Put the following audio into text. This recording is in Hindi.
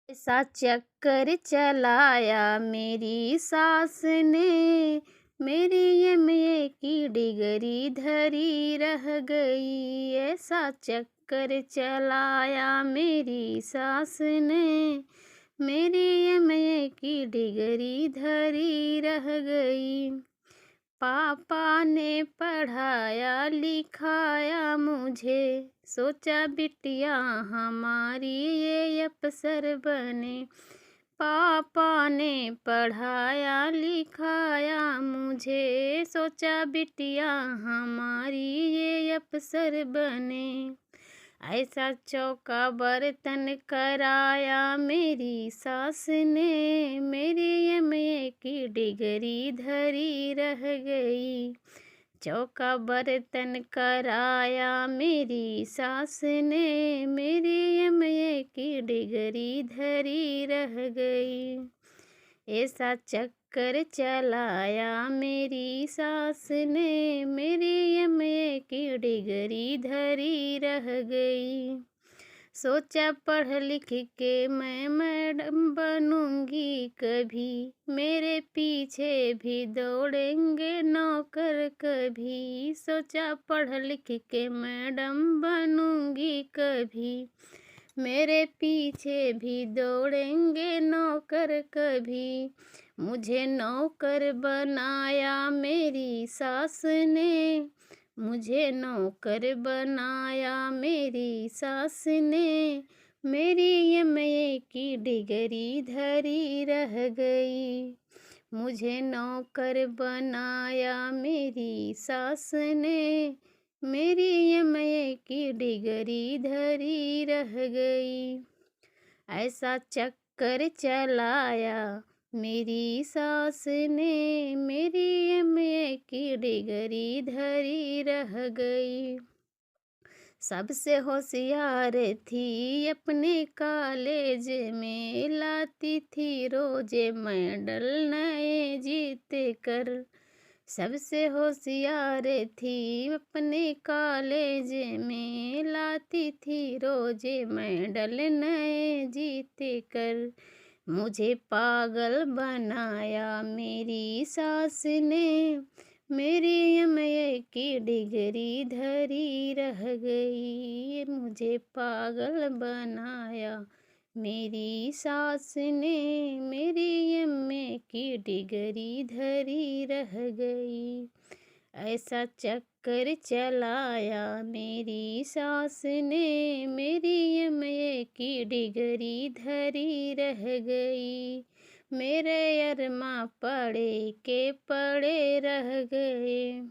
ऐसा चक्कर चलाया मेरी सास ने, मेरी एमए की डिग्री धरी रह गई। ऐसा चक्कर चलाया मेरी सास ने, मेरी एमए की डिग्री धरी रह गई। पापा ने पढ़ाया लिखाया मुझे, सोचा बिटिया हमारी ये अफसर बने। पापा ने पढ़ाया लिखाया मुझे, सोचा बिटिया हमारी ये अफसर बने। ऐसा चौका बर्तन कराया मेरी सास ने, मेरी एमए की डिग्री धरी रह गई। चौका बर्तन कराया मेरी सास ने, मेरी एमए की डिग्री धरी रह गई। ऐसा चक्कर चलाया मेरी सास ने, मेरी एमए की डिग्री धरी रह गई। सोचा पढ़ लिख के मैं मैडम बनूंगी कभी, मेरे पीछे भी दौड़ेंगे नौकर कभी। सोचा पढ़ लिख के मैडम बनूंगी कभी, मेरे पीछे भी दौड़ेंगे नौकर कभी। मुझे नौकर बनाया मेरी सास ने, मुझे नौकर बनाया मेरी सास ने, मेरी एमए की डिग्री धरी रह गई। मुझे नौकर बनाया मेरी सास ने, मेरी एमए की डिग्री धरी रह गई। ऐसा चक्कर चलाया मेरी सास ने, मेरी एमए की डिग्री धरी रह गई। सबसे होशियार थी अपने कॉलेज में, लाती थी रोजे मेडल नए जीत कर। सबसे होशियार थी अपने कॉलेज में, लाती थी रोजे मेडल नए जीत कर। मुझे पागल बनाया मेरी सास ने, मेरी एमए की डिग्री धरी रह गई। मुझे पागल बनाया मेरी सास ने, मेरी एमए की डिग्री धरी रह गई। ऐसा चक्कर चलाया मेरी सास ने, मेरी एमए की डिग्री धरी रह गई। मेरे अरमा पड़े के पड़े रह गए।